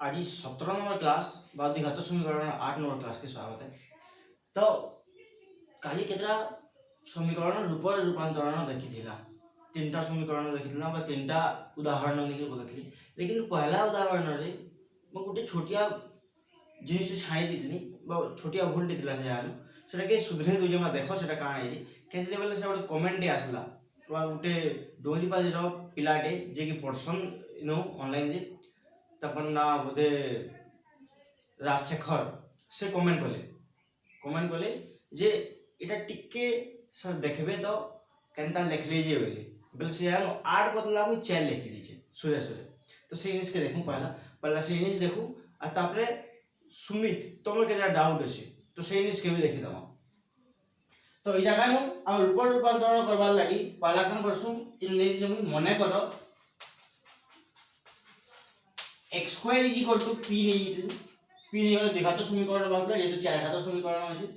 आज 17 number class बाद विघात समीकरण 8 नंबर क्लास के स्वागत है। तो काली केतरा समीकरण रूप रूपांतरण देखी तीन टा समीकरण देखी तीन टा उदाहरण लेके बोलती। लेकिन पहला उदाहरण रे मैं गोटे छोटिया जिनिस छाई देती छोटिया भूल देता से के सुधरे दूजे मैं देख से कहाँ है कहते बोले से गोटे कमेंट आसला गोटे डोंगरीपाली पिलाटे जे कि पढ़सन नो ऑनलाइन तपन ना बोधे राजशेखर से कमेंट कले जे इटा टिके सर देखबे तो केनता लिख लीजिए बोले से यार 8 बदला को 4 लिखी दीजिए सुरे सुरे। तो से इनिस के देखूं पहला से इनिस देखूं आ तापरे सुमित तुम के डाउट अछि तो से इनिस के भी देखि दमा। तो इटा कानो आ रूप रूपांतरण करबार लागि पहला काम करसु इन ले जे मने करो x square is equal to p नहीं p नहीं वाला दिखातो समीकरण बात ये तो 4 घात समीकरण আছে।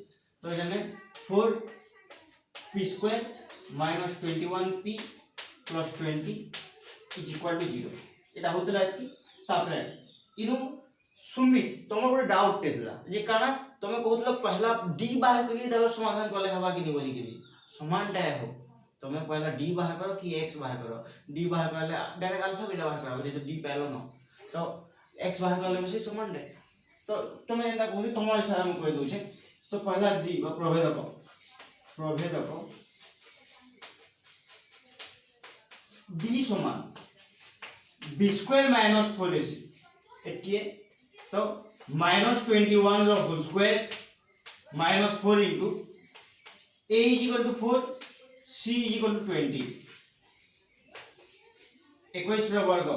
तो এখানে 4p square minus 21p plus 20 is equal to 0 এটা হতে লাগি। তারপরে ইনো সুমিত তোমার ଗୋଟେ ডাউট টেলা যে কানা তুমি কହୁতলো পহলা d बाहर करी তাহলে সমাধান করলে হবা কি নি বলি কি সমানটা हो তুমি পহলা d बाहर करो कि x बाहर करो d बाहर करले डायरेक्ट अल्फा बीटा बाहर करो ये तो d पहलो न तो x बाहर करले में से समान है। तो तुम्हें एंता कहू तुम्हारे इशारा में कह दो छे। तो पहला d बा प्रभेदक d समान b स्क्वायर माइनस 4ac एतिए। तो माइनस 21 रो whole square minus 4 into a is equal to 4 c is equal to 20 21 रो वर्ग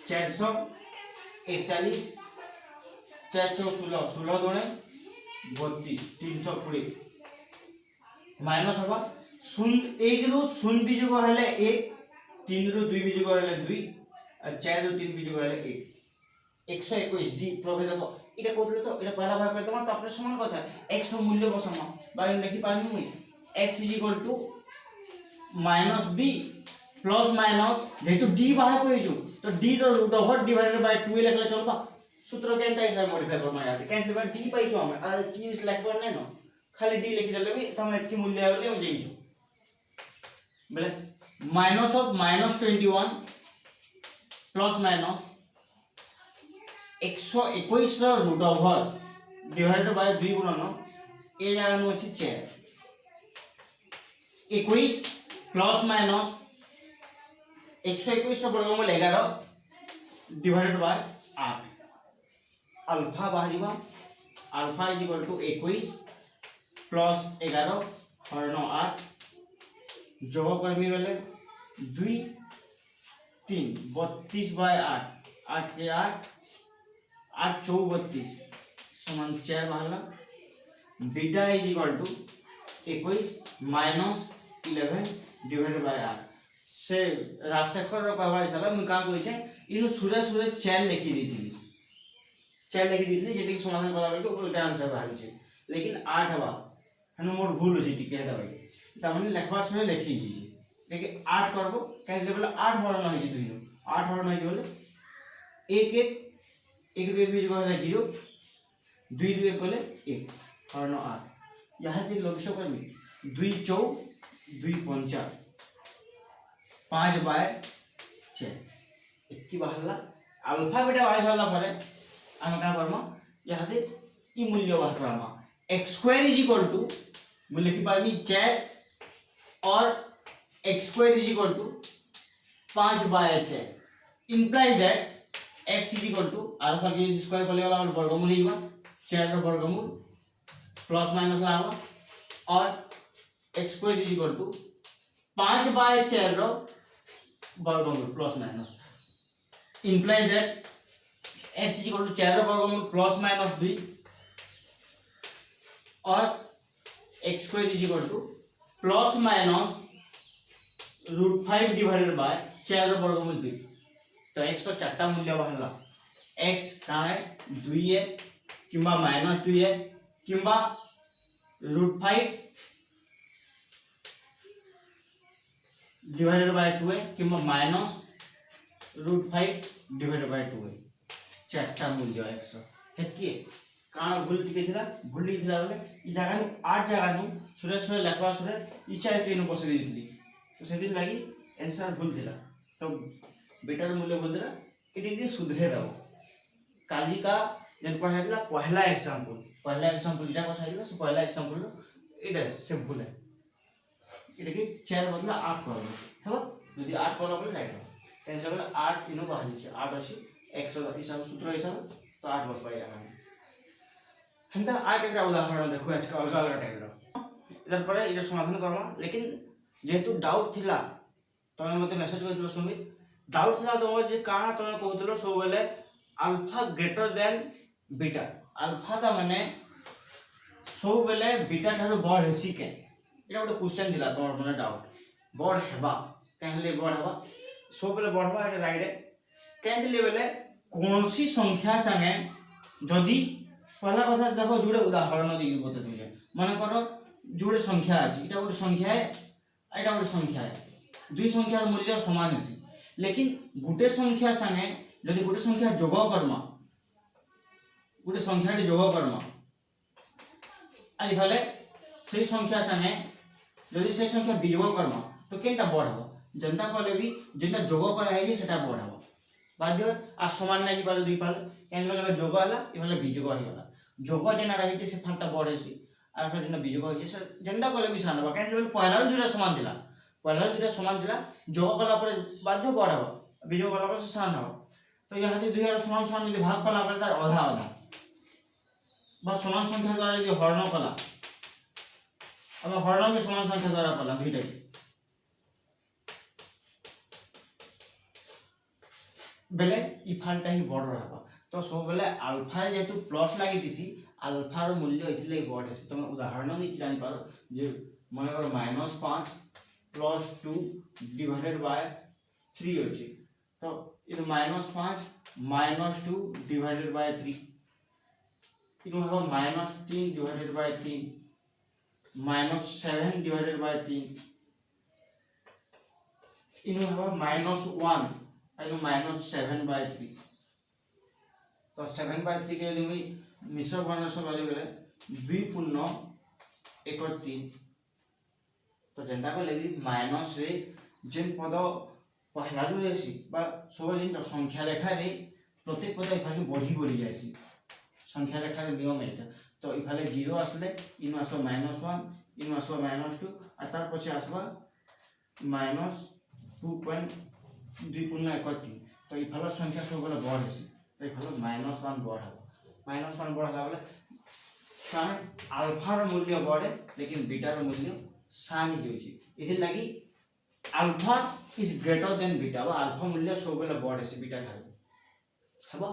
441 4 4 16 16 दुणे 32 320 माइनस हवा शून्य 1 रु शून्य बीजक हेले 1 3 रु 2 बीजक हेले 2 और 4 रु 3 बीजक हेले 1 121 डी प्रभेदक इटा कहले तो इटा पहला भाग करदमा तापर समान कथा x रो मूल्य बसमा बाय लिखि पानी मुई x is equal to minus b plus minus जेतु d बाहर करिजु तो d रो रूट ओवर डिवाइडेड बाय 2 लिखले चलबा सूत्र केनता हिसाब मॉडिफाई करमा याते कैंसिल बाय d पाइजु हम आ की इस लिख पर नै न खाली d लिखि देले भी तमे एतकी मूल्य आबले हम जेइजु बोले minus of minus 21 plus minus 121 रो रूट ओवर डिवाइडेड बाय 2 गुणन ए जगह नो अछि 4 21 प्लस माइनस 121 रो वर्गमूल 11 डिवाइडेड बाय 8 अल्फा बाहरिबा alpha is equal to 21 plus 11 और 9 8 जोग करमी वाले 2 3 32 बाय 8 8 के 8 8 32 समान 4 बाहरला beta is equal to 21 minus 11 divided by 8 से राजशेखर रो कहवा हिसाब मैं का कहै छै इनु सुरे सुरे 4 लिखि देथिली 4 लिखि देथिली जेति के समाधान करा बेले उल्टा आंसर बाहर छै। लेकिन 8 हवा हनु मोर भूल छै टिके दबाई त हमने लिखबार समय लिखि दीजिए लेकिन 8 करबो कहि देबे 8 हरण होई छै 2 8 हरण होई बोले 1 1 1 2 बीज को 0 2 2 कोले 1 हरण 8 यहां से लघुशो करमी 2 4 2 5 5 बाय 4 इतकी बाहरला अल्फा बीटा बाहर साला परे हम का करम यहां से ई मूल्य बाहर करम x square is equal to मैं लिखि पाबी 4 और x square is equal to 5 by 4 implies that x is equal to alpha के स्क्वायर करले वाला वर्गमूल हिबा 4 रो वर्गमूल प्लस माइनस आवा और x square is equal to 5 by 4 रो वर्गमूल plus minus implies that x is equal to 4 रो वर्गमूल प्लस माइनस 2 और x square is equal to plus minus √5 divided by 4 रो वर्गमूल 2 तो x तो चारटा मूल्य बाहरला x का है 2 है किंबा माइनस 2 है किंबा √5 डिवाइडेड बाय 2 है किंबा माइनस √5 डिवाइडेड बाय 2 है चारटा मूल्य x हेतकी काण भूल टिके थिला भूल थिला बोले ई जगह नु 8 जगह नु सुरेश सुरे लेखवा सुरे इच्छा के नु बसै दिथली तो सेदिन लागि आंसर भूल थिला तो बेटर मूल्य भूल थिला इटी के सुधरे दो काली का जन पढ़ाइला पहला एग्जांपल इटा पढ़ाइला से पहला एग्जांपल इटा से भूल है इटा के 4 बदला 8 कर दो हेबो यदि 8 करला बोले जाय कैन जब 8 इनो बाहरी छे 8 अछि x हिसाब सूत्र हिसाब तो 8 बस पाइला हेंता आ केकरा उदाहरण देखो आज का अलग अलग टाइप रो इधर पर इधर समाधान करमा लेकिन जेतु डाउट थिला तमे मते मेसेज करथिलो सुमित डाउट थिला तो जे काना तमे कहउतलो सब बेले alpha greater than beta alpha ता माने सब बेले बीटा थारो बड़ हेसी के एटा ଗୋଟେ क्वेश्चन दिला तोर माने डाउट बड़ हेबा कहले बड़ हेबा सब बेले बड़ हेबा एटा राइट कहले बेले कोनसी संख्या संगे जदी पहला कथा देखो जुड़े उदाहरण दी बते तुझे माने करो जुड़े संख्या अछि इटा ଗୋଟେ संख्या है एटा ଗୋଟେ संख्या है दुई संख्यार मूल्य समान अछि लेकिन गुटे संख्या संगे जदी गुटे संख्या जोग करमा गुटे संख्या जोग करमा आइ भाले से संख्या संगे जदी से संख्या वियोग करमा तो केनटा बढ़बो जनता कहले भी जेटा जोग करा है सेटा बढ़बो बाध्य आ समान नाही पाले दुई पाले केन बोले जोग हला ई बोले वियोग हिला जोग जेना रही से फलटा बढ़े सी आ फिर जेना वियोग होय से जनता कहले भी सानबा केन बोले पहला दुईटा समान दिला जोग कला पर बाध्य बढ़बो वियोग कला पर सान हो तो यहाँ दुई आरो समान समान यदि भाग कला पर तार आधा आधा बस समान संख्या द्वारा यदि हरण कला अब हरण भी समान संख्या द्वारा कला दुईटा बेले ई फालटा ही बड़ रहबा तो सब बेले अल्फा जेतु प्लस लागि दिसी अल्फा रो मूल्य इथिले बड़ है तुम उदाहरण नहीं जानि पारो जे माने कर -5 प्लस 2 डिवाइडेड बाय 3 अछि तो इन -5 -2 डिवाइडेड बाय 3 इनो हबो -3 डिवाइडेड बाय 3 -7 डिवाइडेड बाय 3 इनो हबो -1 आइनो -7 बाय 3 तो 7 बाय 3 के लिए मिश्र वर्णस वाले बेले 2 पूर्ण 1 और 3 तो जनता को लगी माइनस रे जिन पद पहला जो हेसी बा सब जिन संख्या रेखा रे प्रत्येक पद इफाले बढ़ी बढ़ी जायसी संख्या रेखा रे नियम एटा तो इफाले 0 आसले इन आसो -1 इन आसो -2 आ तार पछि आसबा -2.2 पूर्ण 1 और 3 तो इफाले संख्या सब बेले बढ़ हेसी तो इफाले -1 बढ़ हबो -1 बढ़ हला बेले कारण अल्फा रो मूल्य बढ़े लेकिन बीटा रो मूल्य सान ही होची इथे लागि alpha is greater than beta बा अल्फा मूल्य सब बेले बढ़े से बीटा थारो हबो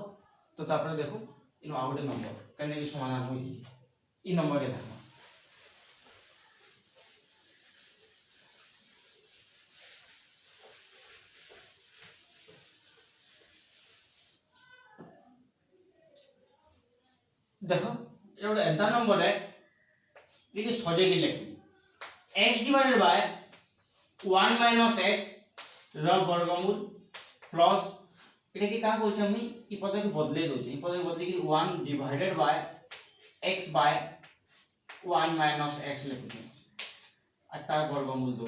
तो तापर देखो इनो आउटे नंबर कने कि समाधान होई ई नंबर के देखो देखो ये ଗୋଟେ एंटा नंबर है ये सजे के लिखी x divided by 1 minus x ର वर्गमूल प्लस एटा की का कहै हम ई पद के बदले दो ई पद के बदले की 1 divided by x by 1 minus x लिखि आ तार वर्गमूल दो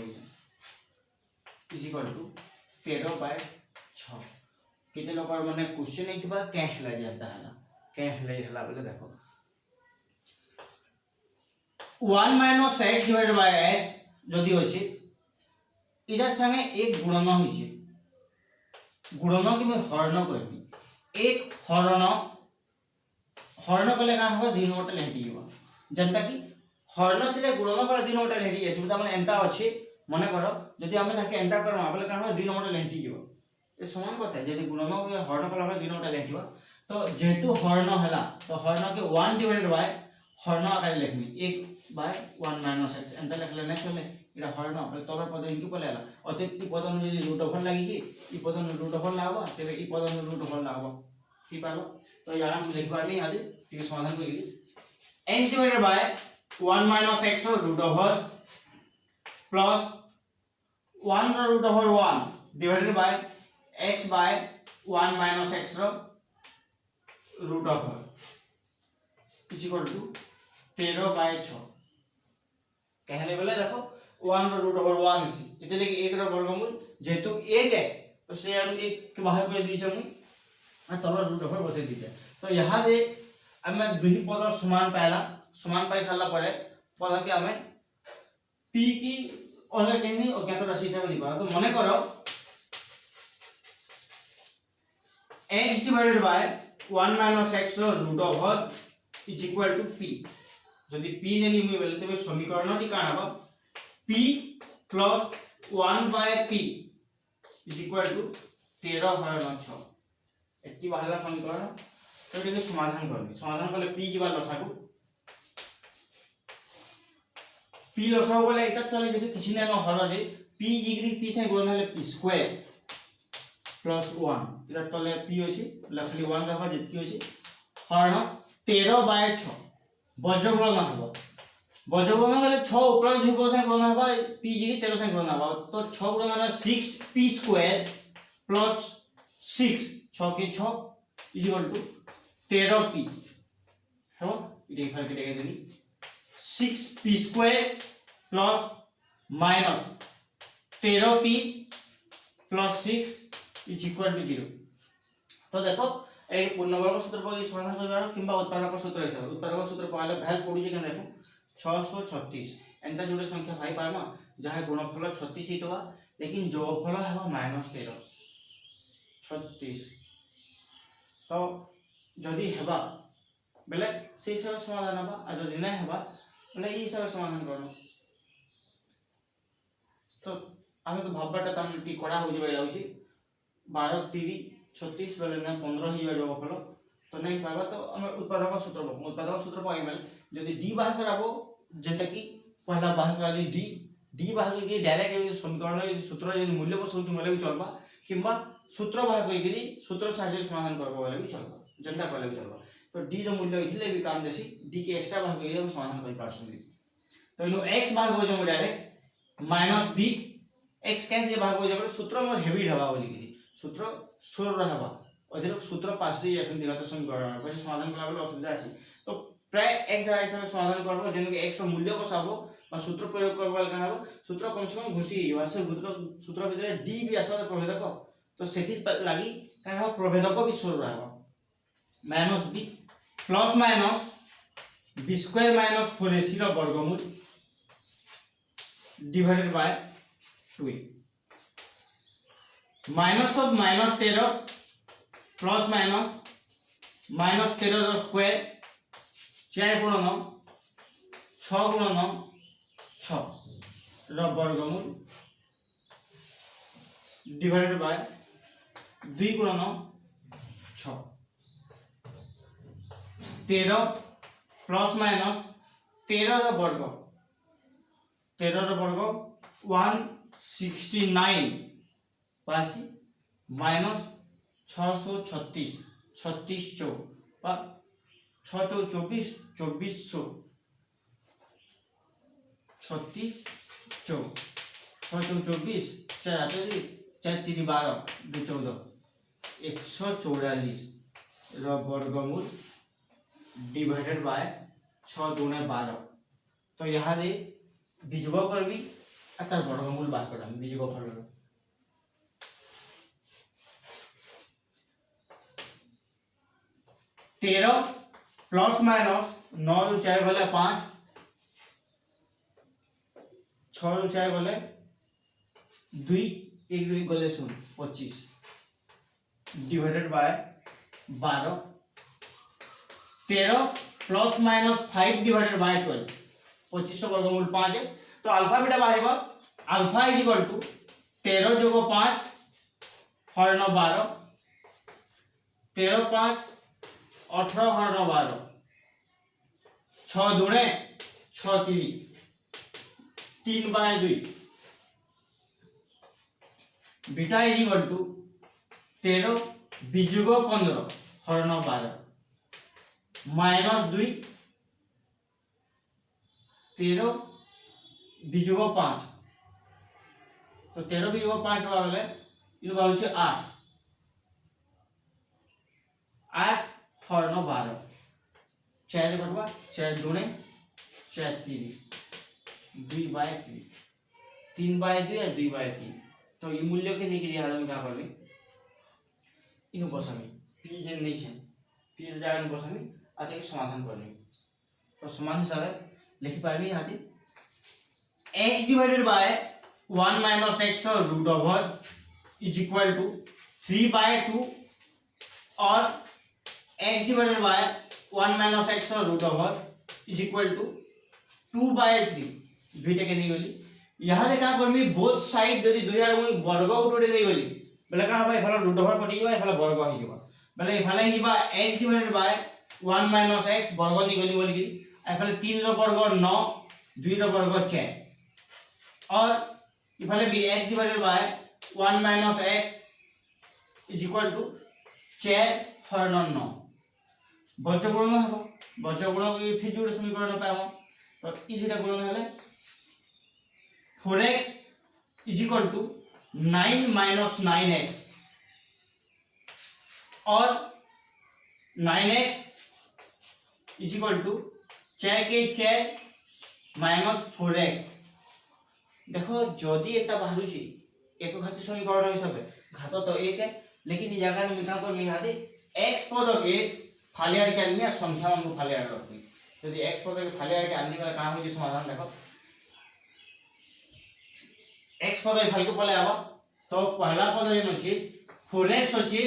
इज इक्वल टू 13 बाय 6 केते लोग माने क्वेश्चन एतबा के हला जाता है के हला बोले देखो 1 minus x divided by x जदी होछि इधर संगे एक गुणन होछि गुणन कि मैं हरण करबी एक हरण कले का होबा 2 नोट लेंटी हो जनता की हरण थिले गुणन पर 2 नोट लेंटी अछि मतलब माने एंता अछि माने करो जदी हम ताके एंता करबा बोले का होबा 2 नोट लेंटी हो ए समान कथा जदी गुणन के हरण कला 2 नोट लेंटी हो तो जेतु हरण हला तो हरण के 1 डिवाइडेड बाय हरण आकार लिखबी 1 बाय 1 माइनस x एंता लिखले नै चले इरा हरण पर तोर पद इनकु पलेला अतिरिक्त पदन यदि रूट ओवर लागि छी ई पदन रूट ओवर लागबो तबे ई पदन रूट ओवर लागबो की पालो तो यार हम लिखबा नै आदि ठीक समाधान करिली x divided by 1 minus x root over plus 1 रो root over 1 divided by x by 1 minus x रो root over is equal to 13/6 कहले बोले देखो 1 रो रूट ओवर 1 सी इतने कि 1 रो वर्गमूल जेतु 1 है तो से हम 1 के बाहर कर दीछे मु आ तल रूट ओवर बसे दीछे तो यहां दे हमें दुई पद समान पाई सारला परे पद के हमें p की अलग केनी अज्ञात राशि टा दिबा तो मने करो x divided by 1 minus x root over is equal to p जदि p नेली मुई बोले तबे समीकरण टी काना बा p plus 1 by p is equal to 13/6 एति बाहला समीकरण तो एके समाधान करले p की बा लसागु p लसागु बोले एटा तले जदि किछि नै न हर दे p डिग्री p से गुणन हले p स्क्वायर प्लस 1 इधर तले p होछि लखली 1 रहबा जेति होछि हरण 13/6 बज्रगुणन हबो बज्रगुणन हले 6 ऊपर 2 से गुणन हबा p जी 13 से गुणन हबा तो 6 गुणन हला 6p स्क्वायर प्लस 6 6 के 6 इज इक्वल टू 13p हो इटे फाल के देके देनी 6p square plus minus 13p plus 6 is equal to 0 तो देखो ए पूर्णवर्ग सूत्र पर समाधान करबार किंबा उत्पादक सूत्र हिसाब उत्पादक सूत्र पहले वैल्यू पडुजे के देखो 636 एंता जोड़े संख्या भाई पारमा जहां गुणनफल 36 हितवा लेकिन जोगफल हेबा -13 36 तो जदी हेबा बेले से हिसाब समाधान हेबा आ जदी नै हेबा बेले ई हिसाब समाधान करनो तो आमे तो भाबबाटा तम टी कड़ा हो जबे जाउची 12 3 36 बेले ना 15 ही जो फल तो नहीं पाबा तो हम उत्पादक सूत्र पाइबे जदी d बाहर कराबो जेता कि पहला बाहर कराली d बाहर के डायरेक्ट समीकरण यदि सूत्र यदि मूल्य बसौती मले भी चलबा किंबा सूत्र बाहर कइकरी सूत्र साहाय्य समाधान करबो वाला भी चलबा जनता कले भी चलबा तो d जो मूल्य इथिले भी काम देसी d के एक्स्ट्रा बाहर कइले हम समाधान कर पाछुनी तो इनो x बाहर हो जो डायरेक्ट -b x कैसे बाहर हो जो सूत्र मोर हेवी ढबा बोली कि सूत्र सोर रहबा अधिक सूत्र पासरी जैसे दिगत समीकरण પછી समाधान कला बेले असुविधा आसी तो प्राय x हिसाब से समाधान करबो जेन के x मूल्य बसाबो और सूत्र प्रयोग करबो कहबो सूत्र कम से कम घुसी वासे सूत्र भीतर d भी आसा प्रभेदक तो सेति लागि कहबो प्रभेदक भी सोर रहबा -b plus minus b square minus 4ac रो वर्गमूल divided by 2 minus of -13 plus minus -13 रो स्क्वायर 4 गुणन 6 गुणन 6 रो वर्गमूल डिवाइडेड बाय 2 गुणन 6 13 प्लस माइनस 13 रो वर्ग 169 पासी माइनस 636 36 चौ 6 चौ 24 2400 36 चौ 6 चौ 24 4 3 4 3 12 2 14 144 रो वर्गमूल डिवाइडेड बाय 6 दूने 12 तो यहाँ दे बीजगो करबी अतर वर्गमूल बात करम बीजगो फल 13 प्लस माइनस 9 ରୁ 4 गले 5 6 ରୁ 4 गले 2 1 2 गले 0 25 divided by 12 13 plus minus 5 divided by 12 25 वर्गमूल 5 है तो अल्फा बीटा बाहरिबा अल्फा इज इक्वल टू 13 + 5 हरण 12 13 5 18 हरण 12 6 दूने 6 3 3/2 बीटा इज इक्वल टू 13 बिजुग 15 हरण 12 -2 13 बिजुग 5 तो 13 बिजुग 5 वाले इन बाहु से 8 8 4 9 12 4 करबा 4 2 4 3 2/3 3/2 या 2/3 तो ये मूल्य के नहीं के हम क्या करबे इनु बसामी p जे नहीं है p जागा में बसामी आज एक समाधान करबे तो समान हिसाब लिखि पाबी यहाँ x divided by 1 minus x or root over is equal to 3/2 और x divided by 1 minus x or root over is equal to 2/3 दुईटा के नहीं गली यहाँ देखा पर मैं बोथ साइड यदि दुई आर मैं वर्ग उठे नहीं गली बेले का भाई फला रूट ओवर कटि गबा फला वर्ग हो जिबा बेले फला ही जिबा x divided by 1 minus x वर्ग नहीं गली बोली कि फला 3 रो वर्ग 9 2 रो वर्ग 4 और इफाले भी x divided by 1 minus x is equal to 4 4 9 बज्र गुणन हबो बज्र गुणन के फिर जोड़ समीकरण पाबो तो ई दुटा गुणन हले 4x is equal to 9 minus 9x और 9x इज इक्वल टू 4 के 4 माइनस 4x देखो जदि एटा बाहरुची एक घाती समीकरण हिसाब घात तो एक है लेकिन ई जगह में मिसा कर निहादे x पद के फालियार के आनी संख्या को फालियार रखबी यदि x पद के फालियार के आनी वाला काम हो समाधान देखो x पद फाल के पले आबा तो पहला पद जेन अछि 4x अछि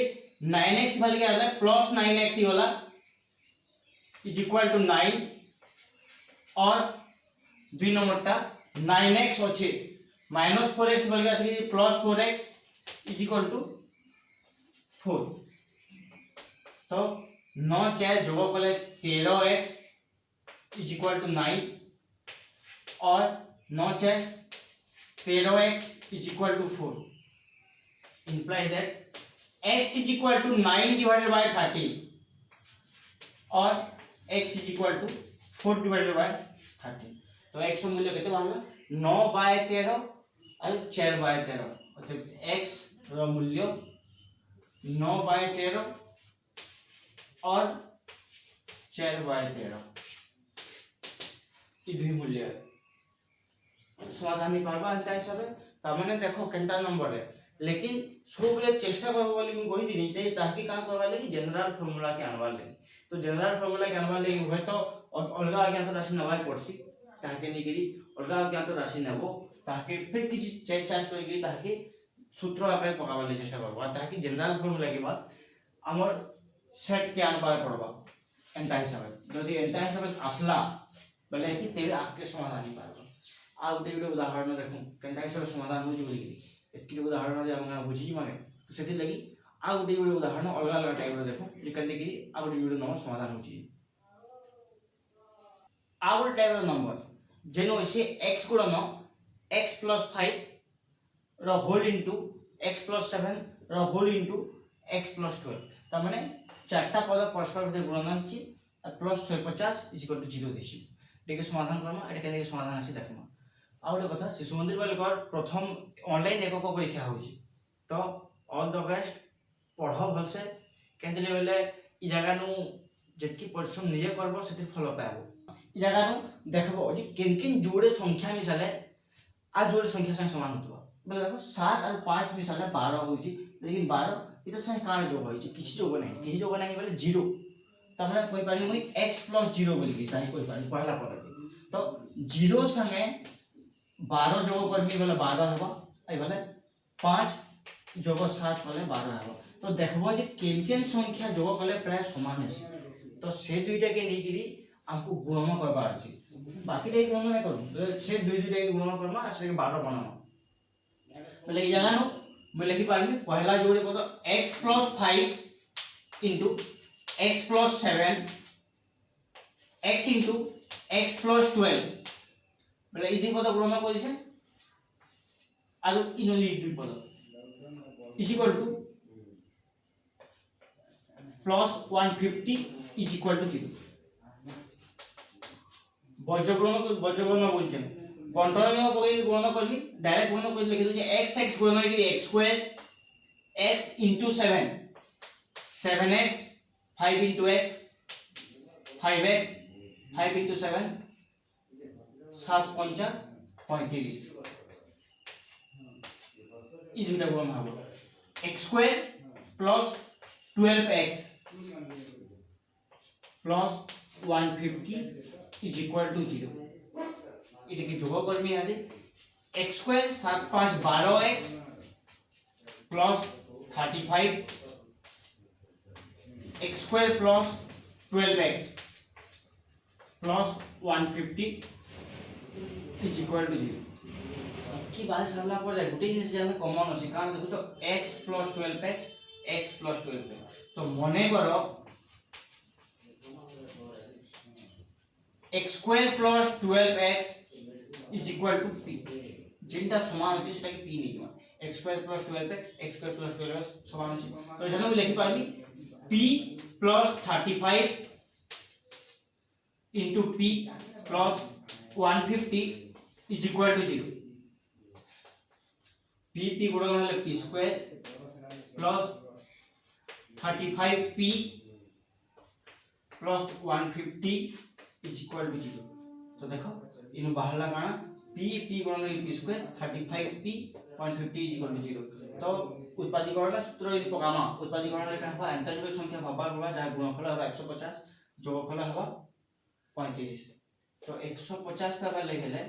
9x फाल के आले प्लस 9x ही होला इज इक्वल टू 9 और 2 नंबरटा 9x अछि माइनस 4x फाल के आसी plus 4x is equal to 4 तो 9 4 जोग कले 13x इज इक्वल टू 9 और 9 4 13x is equal to 4 implies that x is equal to 9 divided by 30 और x is equal to 4 divided by 30 तो x का मूल्य कितना बाहर 9/13 और 4/13 मतलब x का मूल्य 9/13 और 4/13 ये दुई मूल्य है समाधान नहीं पारबा अंत हिसाब ता माने देखो केनता नंबर है लेकिन सब बेले चेष्टा करबो बोली मैं कहि दिनी ते ताकि का करबा ले जनरल फार्मूला के आनबा ले तो जनरल फार्मूला के आनबा ले होय तो अलगा अज्ञात राशि नबाई पड़सी ताके नहीं करी अलगा अज्ञात राशि नेबो ताकि फिर किछ चेंज चांस कर करी ताकि सूत्र आके पकाबा ले चेष्टा करबा ताकि जनरल फार्मूला के बाद हमर सेट के आनबा पड़बा एंता हिसाब यदि एंता हिसाब आसला बोले कि तेरे आके समाधान नहीं पारबा आ गोटे गोटे उदाहरण देखो केनता हिसाब समाधान हो बोली एतकी उदाहरण जे हम बुझी माने तो सेति लगी आ गोटे गोटे उदाहरण अलग अलग टाइप रो देखो जे केनते कि आ गोटे गोटे नंबर समाधान होची आ गोटे टाइप रो नंबर जेनो होसी x गुणन x + 5 रो होल इनटू x + 7 रो होल इनटू x + 12 त माने चारटा पद परस्पर भितर गुणन होची प्लस 650 0 देसी ठीक समाधान करमा एटा केने समाधान आसी देखमा आ गोटे कथा शिशु मंदिर वाले प्रथम ऑनलाइन एकक परीक्षा होची तो ऑल द बेस्ट पढ़ो भलसे केंतले बेले ई जगह नु जेतकी परिश्रम निजे करबो सेति फल पाबो ई जगह नु देखबो जे केन जोड़े संख्या मिसाले आ जोड़े संख्या संग समान होतबो बेले देखो 7 और 5 मिसाले 12 होची लेकिन 12 इते संग काने जोग होची किछि जोग नाही बेले 0 तमने कोइ पारी मुई x + 0 बोली ताई कोइ पारी पहला पद तो 0 संगे 12 जोग करबी बोले 12 हेबो आई बोले 5 जोग 7 बोले 12 हेबो तो देखबो जे केन संख्या जोग कले प्राय समान है तो से दुईटा के नहीं गिरी हमको गुणन करबा अछि बाकी रे गुणन नै करू से दुईटा के गुणन करमा से 12 बनामा बोले ई जगह नु मैं लिखि पारबी पहला जोड़े पद x + 5 * x + 7 x * x + 12 बोले ई दुई पद गुणन करिसे आरो इनली दुई पद is equal to +150 is equal to 0 बज्रगुणन बोलछन बंटन नियम पकई गुणन करली डायरेक्ट गुणन कर लिखि दे x गुणन करी x² x * 7 7x 5 into x 5x 5 into 7 7 पंचा 35 এই দুইটা গুণ হবে x square plus 12x plus 150 is equal to 0 এটাকে যোগ করবে আগে x square 7 5 12x plus 35 x square plus 12x plus 150 is equal to 0 की बात सरला पर गुटे जिनिस जे कॉमन अछि कारण देखो तो x plus 12x x plus 12x तो मने करो x square plus 12x is equal to p जेंटा समान अछि सेटा p नै x square plus 12x x square plus 12x समान अछि तो एटा हम लिखि पारबी p plus 35 into p plus 150 is equal to 0 p गुणन हले p square plus 35p plus 150 is equal to 0 तो देखो इन बाहरला काना p गुणन p square 35p 150 is equal to 0 तो उत्पादीकरण सूत्र यदि पकामा उत्पादीकरण लेखा हवा अंतर्जोड़ संख्या भाबार होगा जहां गुणनफल होगा 150 जोगफल होगा 35 तो 150 का बार लेखेले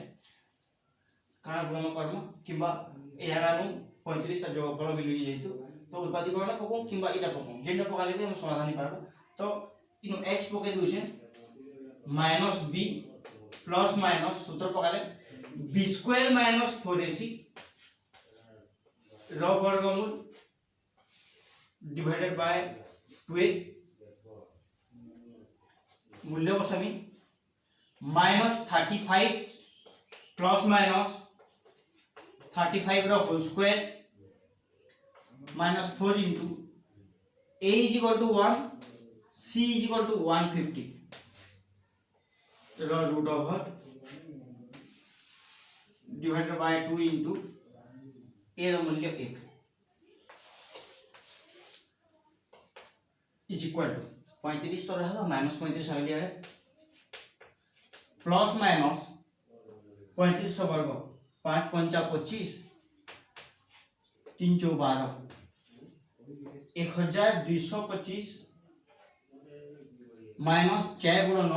काना गुणन कर्म किबा एहारानु 35 ता जोगफल मिलि जेतु तो उत्पादीकरण पको किबा इटा पको जेंटा पकाले भी हम समाधान पारबो तो इनो x पके दुसे माइनस b प्लस माइनस सूत्र पकाले b स्क्वायर माइनस 4ac र वर्गमूल डिवाइडेड बाय 2 मूल्य बसामी माइनस 35 प्लस माइनस 35 रो whole square minus 4 into a is equal to 1 c is equal to 150 रो root over divided by 2 into a रो मूल्य 1 is equal to 35 तो रहला माइनस 35 आ गया है प्लस माइनस 35 वर्ग 5 पंचा 25 3 चौ 12 1225 माइनस 4 गुणन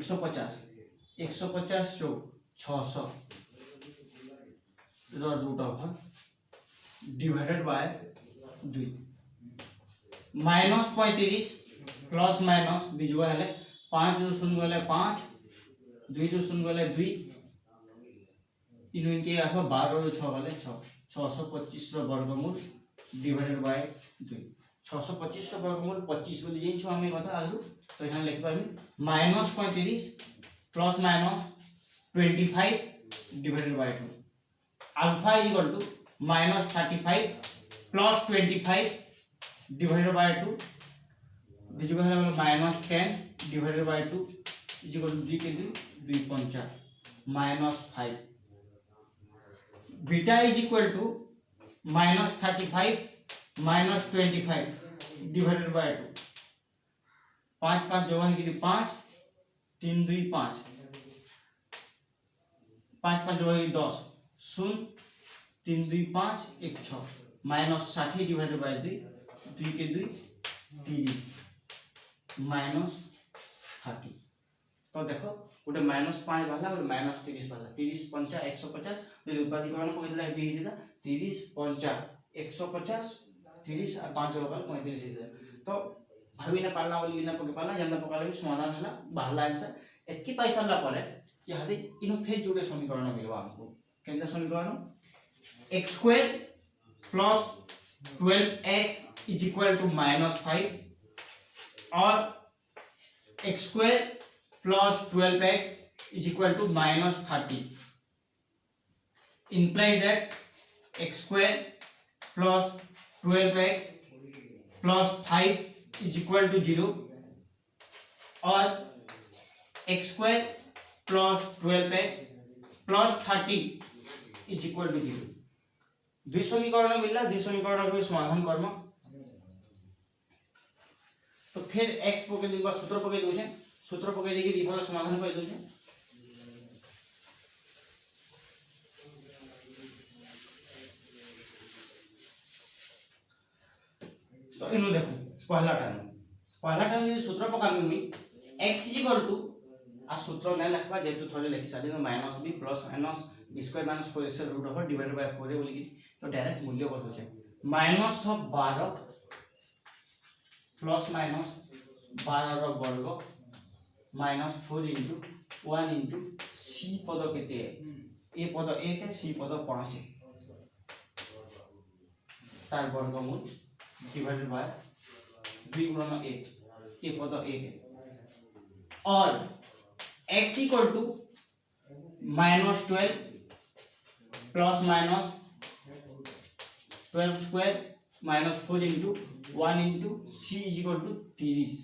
150 150 चौ 600 root over divided by 2 minus 35 plus minus बिजुआ हले 5 जो शून्य गले 5 2 जो शून्य गले 2 तीन इनके आसपा 12 जो 6 गले 6 625 रो वर्गमूल डिवाइडेड बाय 2 625 रो वर्गमूल 25 बोली जेन छ हमें कथा आलू तो एखाने लिख पाबी minus 35 plus minus 25 divided by 2 alpha is equal to minus 35 plus 25 divided by 2 बीजू का minus 10 divided by 2 is equal to 2 के 2 पंचा minus 5 beta is equal to minus 35 minus 25 divided by 2 5 5 जोड़ा है कि 5 3 2 5 5 5 जोड़ा है 10 0 3 2 5 1 6 माइनस 60 डिवाइडेड बाय 2 2 के 2 30 माइनस 30 तो देखो गोटे माइनस 5 वाला और माइनस 30 वाला 30 पंचा 150 यदि उत्पादीकरण को इतला भी हिला 30 पंचा 150 30 और 5 वाला 35 हिला तो भाभी ना पालना वाली ना पके पालना जंदा पकाले भी समाधान हला बाहला आंसर एतकी पैसा ला परे यहादे इनो फेज जोड़े समीकरण मिलवा हमको केंद्र समीकरण x square plus 12x is equal to minus 5 और x square plus 12x is equal to minus 30 implies that x square plus 12x plus 5 is equal to 0 और x square plus 12x plus 30 is equal to 0 दुई समीकरण मिलला दुई समीकरण को समाधान करम तो फिर x पके दिबा सूत्र पके दोछे सूत्र पके देके दिफल समाधान कर दोछे तो इनु देखो पहला टर्म जे सूत्र पकामी मुई x आ सूत्र नै लिखबा जेतु थोड़े लिखि साली -b plus minus b square minus 4ac root over divided by 4 बोली कि तो डायरेक्ट मूल्य बस होचे -12 प्लस माइनस 12 रो वर्ग -4 इनटू 1 इनटू c पद केते है a पद 1 है c पद 5 है तार वर्गमूल डिवाइडेड बाय 2 गुणन 1 a पद 1 है और x equal to -12 plus minus 12 square -4 into 1 into c is equal to 30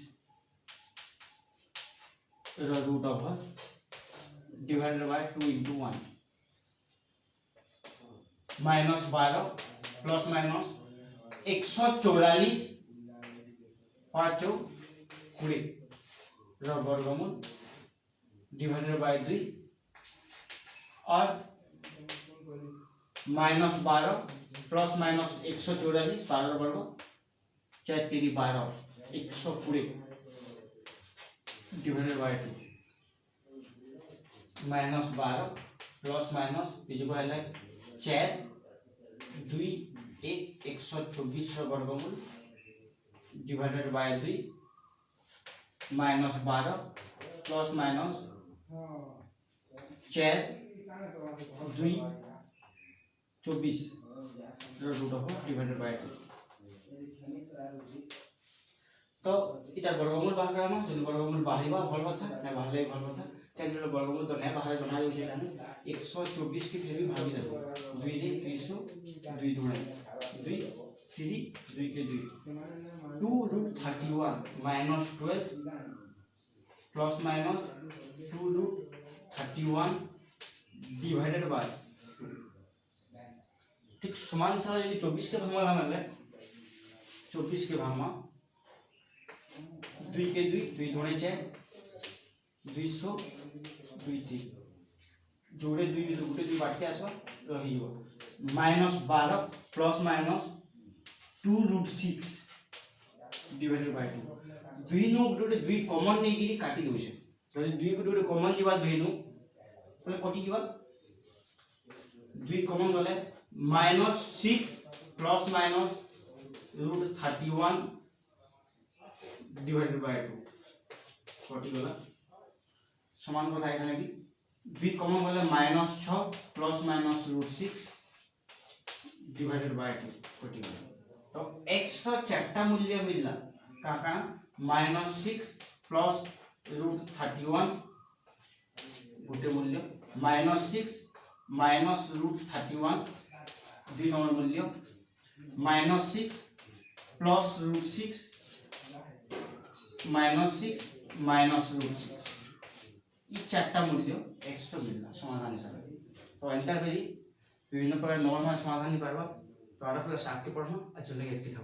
root over divided by 2 into 1 -12 plus minus 144 5 20 वर्गमूल डिवाइडेड बाय 2 और -12 प्लस माइनस 144 12 वर्ग 4 3 12 120 डिवाइडेड बाय 2 -12 प्लस माइनस इजको है 4 2 1 124 वर्गमूल divided by 2 -12 plus minus 4 2 24 root of divided by 2 तो इटा वर्गमूल बाहर कराना যদি वर्गमूल बाहरिबा ভাল কথা না বাহলে ভাল কথা তাই যদি वर्गमूल তো না বাহরে জনা যাচ্ছে জানো 124 के फिर भी भागी देबो 2 रे 300 2 दुणे 2 3 2 के 2 2 root 31 -12 plus minus 2 root 31 divided by ठीक समान सारा यदि 24 के भाग में ले 24 के भाग में 2 के 2 2 दुणे 4 200 2 3 जोड़े 2 के गुटे 2 बाट के आसबा रही हो -12 plus minus 2 root 6 divided by 2 2 नो गुटे 2 कॉमन नै कि काटी दोछे जदि 2 गुटे कॉमन जीवा 2 नो तो कटि जीवा 2 कॉमन गले -6 plus minus root 31 divided by 2 कटि गला समान কথা এখানে भी 2 कॉमन गले -6 plus minus root 6 divided by 2 कटि गला तो x का चारटा मूल्य मिलला काका -6 प्लस रूट 31 गुटे मूल्य -6 माइनस रूट 31 दुई नंबर मूल्य -6 प्लस रूट 6 -6 माइनस रूट 6 ये चारटा मूल्य x तो मिलना समाधान हिसाब तो एंता करी विभिन्न प्रकार नॉर्मल समाधान नहीं पारबा तो आरा पूरा साथ के पढ़ना अच्छा लगे कि था।